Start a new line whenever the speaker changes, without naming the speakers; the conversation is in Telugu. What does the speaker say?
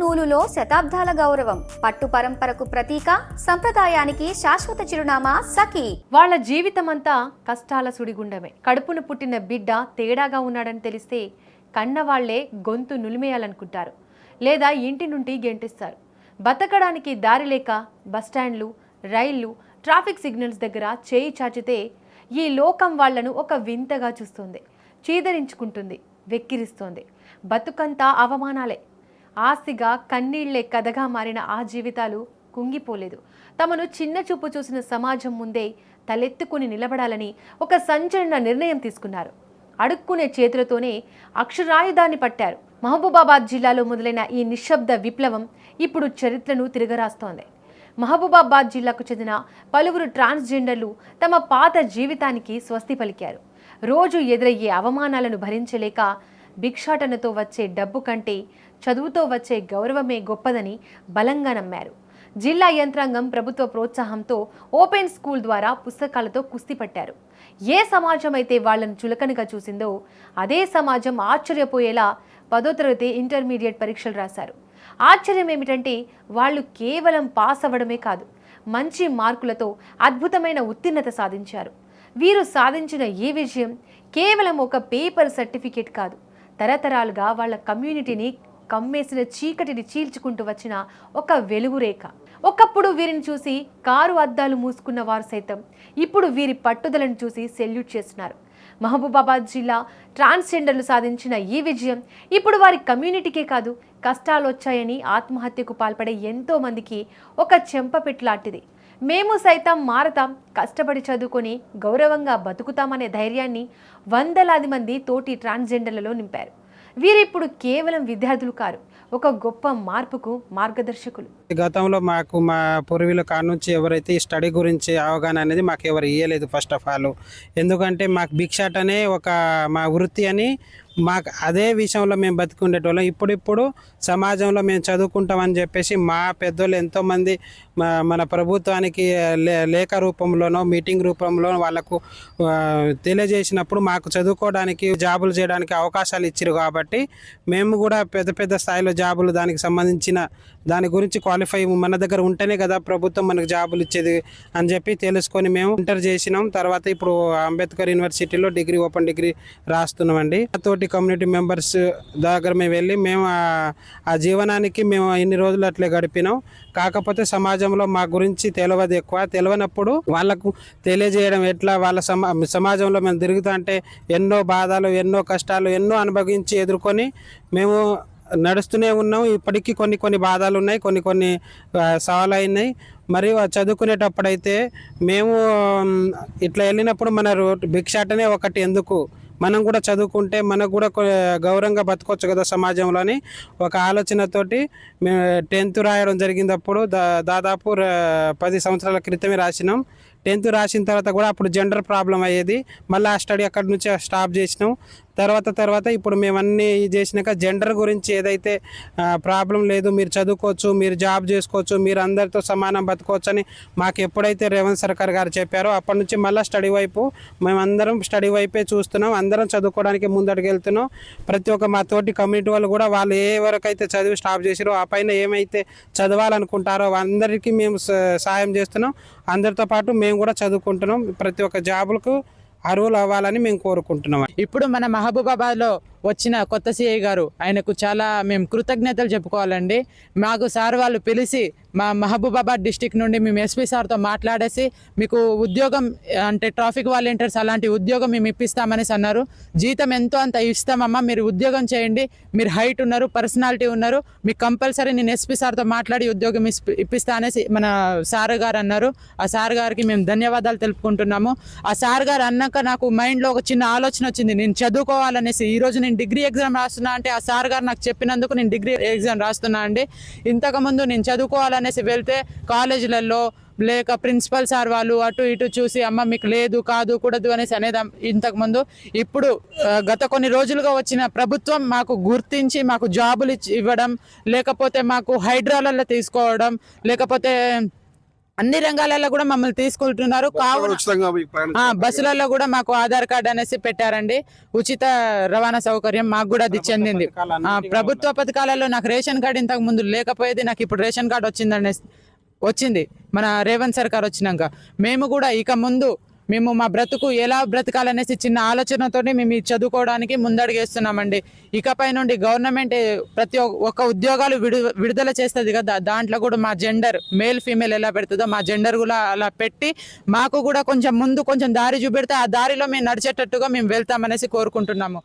నూలులో శతాబ్దాల గౌరవం, పట్టు పరంపరకు ప్రతీక, సంప్రదాయానికి శాశ్వత చిరునామా సఖీ.
వాళ్ళ జీవితమంతా కష్టాల సుడిగుండమే. కడుపును పుట్టిన బిడ్డ తేడాగా ఉన్నాడని తెలిస్తే కన్నవాళ్లే గొంతు నులిమేయాలనుకుంటారు, లేదా ఇంటి నుండి గెంటిస్తారు. బతకడానికి దారి లేక బస్టాండ్లు, రైళ్లు, ట్రాఫిక్ సిగ్నల్స్ దగ్గర చేయి చాచితే ఈ లోకం వాళ్లను ఒక వింతగా చూస్తుంది, చీదరించుకుంటుంది, వెక్కిరిస్తోంది. బతుకంతా అవమానాలే. ఆస్తిగా కన్నీళ్లే కథగా మారిన ఆ జీవితాలు కుంగిపోలేదు. తమను చిన్న చూపు చూసిన సమాజం ముందే తలెత్తుకుని నిలబడాలని ఒక సంచలన నిర్ణయం తీసుకున్నారు. అడుక్కునే చేతులతోనే అక్షరాయుధాన్ని పట్టారు. మహబూబాబాద్ జిల్లాలో మొదలైన ఈ నిశ్శబ్ద విప్లవం ఇప్పుడు చరిత్రను తిరగరాస్తోంది. మహబూబాబాద్ జిల్లాకు చెందిన పలువురు ట్రాన్స్జెండర్లు తమ పాత జీవితానికి స్వస్తి పలికారు. రోజు ఎదురయ్యే అవమానాలను భరించలేక భిక్షాటనతో వచ్చే డబ్బు కంటే చదువుతో వచ్చే గౌరవమే గొప్పదని బలంగా నమ్మారు. జిల్లా యంత్రాంగం ప్రభుత్వ ప్రోత్సాహంతో ఓపెన్ స్కూల్ ద్వారా పుస్తకాలతో కుస్తీ పట్టారు. ఏ సమాజం అయితే వాళ్లను చులకనగా చూసిందో అదే సమాజం ఆశ్చర్యపోయేలా 10వ తరగతి ఇంటర్మీడియట్ పరీక్షలు రాశారు. ఆశ్చర్యం ఏమిటంటే వాళ్ళు కేవలం పాస్ అవ్వడమే కాదు, మంచి మార్కులతో అద్భుతమైన ఉత్తీర్ణత సాధించారు. వీరు సాధించిన ఈ విజయం కేవలం ఒక పేపర్ సర్టిఫికేట్ కాదు, తరతరాలుగా వాళ్ళ కమ్యూనిటీని కమ్మేసిన చీకటిని చీల్చుకుంటూ వచ్చిన ఒక వెలుగురేఖ. ఒకప్పుడు వీరిని చూసి కారు అద్దాలు మూసుకున్న వారు సైతం ఇప్పుడు వీరి పట్టుదలను చూసి సెల్యూట్ చేస్తున్నారు. మహబూబాబాద్ జిల్లా ట్రాన్స్జెండర్లు సాధించిన ఈ విజయం ఇప్పుడు వారి కమ్యూనిటీకే కాదు, కష్టాలు వచ్చాయని ఆత్మహత్యకు పాల్పడే ఎంతో మందికి ఒక చెంపపెట్టులాంటిది. మేము సైతం మారతాం, కష్టపడి చదువుకొని గౌరవంగా బతుకుతామనే ధైర్యాన్ని వందలాది మంది తోటి ట్రాన్స్జెండర్లలో నింపారు. వీరిప్పుడు కేవలం విద్యార్థులు కారు, ఒక గొప్ప మార్పుకు మార్గదర్శకులు.
గతంలో మాకు మా పూర్వీకుల కాడ నుంచి ఎవరైతే ఈ స్టడీ గురించి అవగాహన అనేది మాకు ఎవరు ఇవ్వలేదు. ఫస్ట్ ఆఫ్ ఆల్ ఎందుకంటే మాకు బిక్షాట్ అనే ఒక మా వృత్తి అని మాకు అదే విషయంలో మేము బతికుండేటోళ్ళం. ఇప్పుడిప్పుడు సమాజంలో మేము చదువుకుంటామని చెప్పేసి మా పెద్దోళ్ళు ఎంతోమంది మన ప్రభుత్వానికి లేఖ రూపంలోనో మీటింగ్ రూపంలోనో వాళ్ళకు తెలియజేసినప్పుడు మాకు చదువుకోవడానికి జాబులు చేయడానికి అవకాశాలు ఇచ్చారు. కాబట్టి మేము కూడా పెద్ద పెద్ద స్థాయిలో జాబులు దానికి సంబంధించిన దాని గురించి క్వాలిఫై మన దగ్గర ఉంటేనే కదా ప్రభుత్వం మనకు జాబులు ఇచ్చేది అని చెప్పి తెలుసుకొని మేము ఇంటర్ చేసినాం. తర్వాత ఇప్పుడు అంబేద్కర్ యూనివర్సిటీలో ఓపెన్ డిగ్రీ రాస్తున్నామండి. తోటి కమ్యూనిటీ మెంబర్స్ దగ్గర మేము వెళ్ళి మేము ఆ జీవనానికి మేము ఇన్ని రోజులు అట్లే గడిపినాం. కాకపోతే సమాజంలో మా గురించి తెలియదు, ఎక్కువ తెలియనప్పుడు వాళ్ళకు తెలియజేయడం ఎట్లా, వాళ్ళ సమాజంలో మేము తిరుగుతా అంటే ఎన్నో బాధలు, ఎన్నో కష్టాలు, ఎన్నో అనుభవించి ఎదుర్కొని మేము నడుస్తూనే ఉన్నాం. ఇప్పటికీ కొన్ని బాధలు ఉన్నాయి, కొన్ని సవాలు అయినాయి. మరియు చదువుకునేటప్పుడైతే మేము ఇట్లా వెళ్ళినప్పుడు మన భిక్షాటనే ఒకటి, ఎందుకు మనం కూడా చదువుకుంటే మనకు కూడా గౌరవంగా బతకొచ్చు కదా సమాజంలో అని ఒక ఆలోచనతోటి మేము 10th రాయడం జరిగినప్పుడు దాదాపు 10 సంవత్సరాల క్రితమే రాసినాం. 10th రాసిన తర్వాత కూడా అప్పుడు జెండర్ ప్రాబ్లం అయ్యేది, మళ్ళీ ఆ స్టడీ అక్కడి నుంచి స్టాప్ చేసినాం. తర్వాత ఇప్పుడు మేము అన్నీ చేసినాక జెండర్ గురించి ఏదైతే ప్రాబ్లం లేదు, మీరు చదువుకోవచ్చు, మీరు జాబ్ చేసుకోవచ్చు, మీరు అందరితో సమానం బతుకోవచ్చు అని మాకు ఎప్పుడైతే రేవంత్ సర్కార్ గారు చెప్పారో అప్పటి నుంచి మళ్ళీ స్టడీ వైపు మేమందరం స్టడీ వైపే చూస్తున్నాం. అందరం చదువుకోవడానికి ముందడుగు వెళ్తున్నాం. ప్రతి ఒక్క మా తోటి కమ్యూనిటీ వాళ్ళు కూడా వాళ్ళు ఏ వరకైతే చదివి స్టాప్ చేసారో ఆ పైన ఏమైతే చదవాలనుకుంటారో అందరికీ మేము సాయం చేస్తున్నాం. అందరితో పాటు మేము కూడా చదువుకుంటున్నాం. ప్రతి ఒక్క జాబులకు అర్హులు అవ్వాలని మేము కోరుకుంటున్నాం.
ఇప్పుడు మన మహబూబాబాద్లో వచ్చిన కొత్త సిఐ గారు, ఆయనకు చాలా మేము కృతజ్ఞతలు చెప్పుకోవాలండి. మాకు సార్ వాళ్ళు పిలిచి మా మహబూబాబాద్ డిస్టిక్ నుండి మేము ఎస్పీ సార్తో మాట్లాడేసి మీకు ఉద్యోగం అంటే ట్రాఫిక్ వాలంటీర్స్ అలాంటి ఉద్యోగం మేము ఇప్పిస్తామనేసి అన్నారు. జీతం ఎంతో అంత ఇస్తామమ్మా, మీరు ఉద్యోగం చేయండి, మీరు హైట్ ఉన్నారు, పర్సనాలిటీ ఉన్నారు, మీకు కంపల్సరీ నేను ఎస్పీ సార్తో మాట్లాడి ఉద్యోగం ఇప్పిస్తా అనేసి మన సార్ గారు అన్నారు. ఆ సార్ గారికి మేము ధన్యవాదాలు తెలుపుకుంటున్నాము. ఆ సార్ గారు అన్నాక నాకు మైండ్లో ఒక చిన్న ఆలోచన వచ్చింది, నేను చదువుకోవాలనేసి. ఈరోజు నేను డిగ్రీ ఎగ్జామ్ రాస్తున్నా అంటే ఆ సార్ గారు నాకు చెప్పినందుకు నేను డిగ్రీ ఎగ్జామ్ రాస్తున్నా అండి. ఇంతకుముందు నేను చదువుకోవాలనేసి వెళ్తే కాలేజీలలో లేక ప్రిన్సిపల్ సార్ వాళ్ళు అటు ఇటు చూసి అమ్మ మీకు లేదు, కాదు, కూడదు అనేసి అనేది ఇంతకుముందు. ఇప్పుడు గత కొన్ని రోజులుగా వచ్చిన ప్రభుత్వం మాకు గుర్తించి మాకు జాబులు ఇవ్వడం, లేకపోతే మాకు హైడ్రాలలో తీసుకోవడం, లేకపోతే అన్ని రంగాలలో కూడా మమ్మల్ని తీసుకుంటున్నారు. కావున
ఉచితంగా మీకు ప్రయాణం
బస్సులలో కూడా మాకు ఆధార్ కార్డు అనేసి పెట్టారండి. ఉచిత రవాణా సౌకర్యం మాకు కూడా అది చెందింది. ప్రభుత్వ పథకాలలో నాకు రేషన్ కార్డు ఇంతకు ముందు లేకపోయేది, నాకు ఇప్పుడు రేషన్ కార్డు వచ్చింది మన రేవంత్ సర్కార్ వచ్చినాక. మేము కూడా ఇక ముందు మేము మా బ్రతుకు ఎలా బ్రతకాలనేసి చిన్న ఆలోచనతో మేము ఈ చదువుకోవడానికి ముందడుగేస్తున్నామండి. ఇకపై నుండి గవర్నమెంట్ ప్రతి ఒక్క ఉద్యోగాలు విడుదల చేస్తుంది కదా, దాంట్లో కూడా మా జెండర్ మేల్ ఫీమేల్ ఎలా పెడుతుందో మా జెండర్ కూడా అలా పెట్టి మాకు కూడా కొంచెం ముందు కొంచెం దారి చూపెడితే ఆ దారిలో మేము నడిచేటట్టుగా మేము వెళ్తామనేసి కోరుకుంటున్నాము.